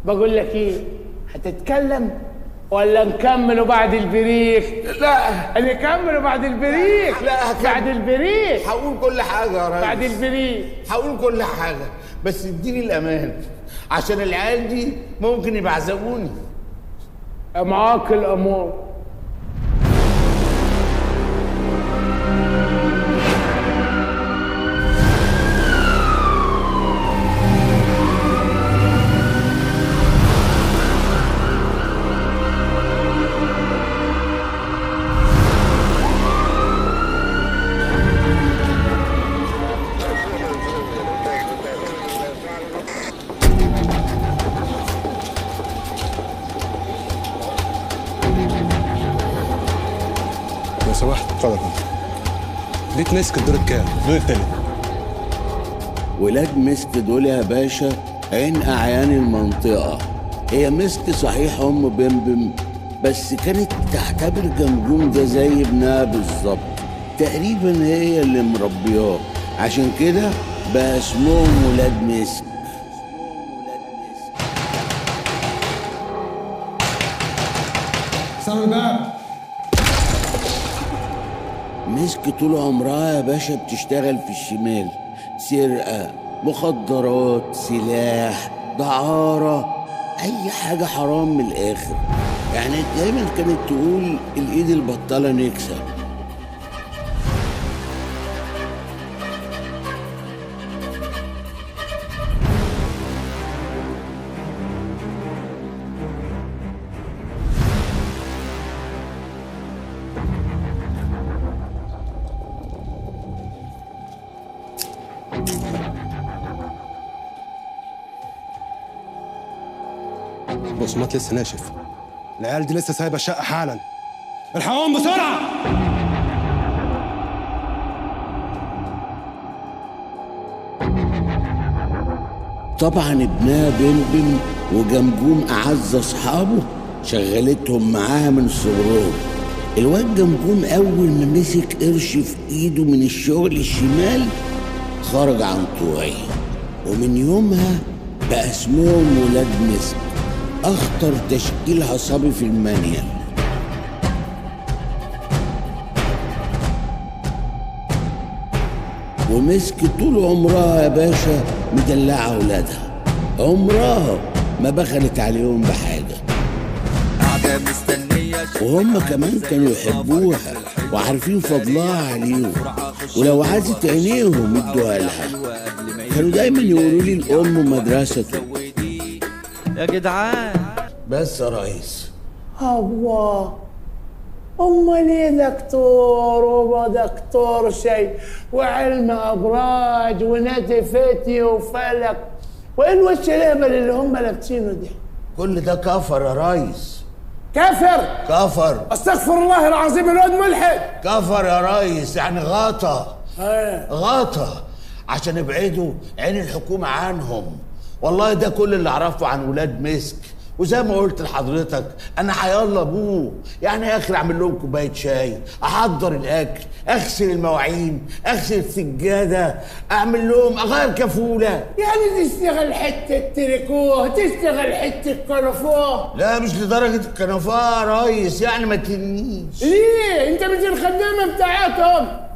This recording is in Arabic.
بقول لك ايه، هتتكلم ولا نكملوا بعد البريك؟ لا نكملوا بعد البريك. لا بعد البريك هقول كل حاجه يا ريس. بعد البريك هقول كل حاجه، بس اديني الامان عشان العيال دي ممكن يبعزقوني. معاك الامور. لو سمحت اتفضل. ليك مسك الدور الكام؟ الدور التاني. ولاد مسك دول يا باشا عين أعيان المنطقة. هي مسك صحيح أم بمبم، بس كانت تعتبر جمجوم ده زي ابنها بالظبط، تقريبا هي اللي مربياه، عشان كده بقى اسمهم ولاد مسك. سامي الباب. مسك طول عمرها يا باشا بتشتغل في الشمال، سرقة، مخدرات، سلاح، دعارة، أي حاجة حرام من الآخر. يعني دايما كانت تقول الإيد البطالة نكسب. بصمات لسه ناشف. العيال دي لسه سايبه الشقه حالا. الحقهم بسرعه. طبعا ابنها بمبم وجمجوم أعز أصحابه شغلتهم معاها من صغرهم. الواد جمجوم أول ما مسك قرش في إيده من الشغل الشمال خرج عن طوعي، ومن يومها بقى اسمهم ولاد مسك، أخطر تشكيل عصابي في المانيال. ومسك طول عمرها يا باشا مدلعة ولادها، عمرها ما بخلت عليهم بحاجة، وهم كمان كانوا يحبوها وعارفين فضلها عليهم، ولو عازت عينيهم يدوها لها. كانوا دايما يقولوا لي الأم مدرسته. يا جدعان بس يا ريس. الله، امال ايه دكتور وما دكتور شيء، وعلم ابراج ونادي فتي وفلك، وايه الوش الهبل اللي هم لابسينه ده؟ كل ده كفر يا ريس. كافر؟ كفر. استغفر الله العظيم، الواد ملحد. كفر يا ريس، يعني غطا. غطا عشان يبعدوا عين الحكومة عنهم. والله ده كل اللي اعرفه عن ولاد مسك، وزي ما قلت لحضرتك انا حيالله ابوه، يعني اخر اعمل لهم كوبايه شاي، احضر الاكل، اغسل المواعين، اغسل السجاده، اعمل لهم، اغير كفوله. يعني تشتغل حته تريكوه، تشتغل حته كنفوه. لا مش لدرجه الكنفاه يا ريس، يعني ما تنيش. ليه؟ انت مش الخدامه بتاعتهم؟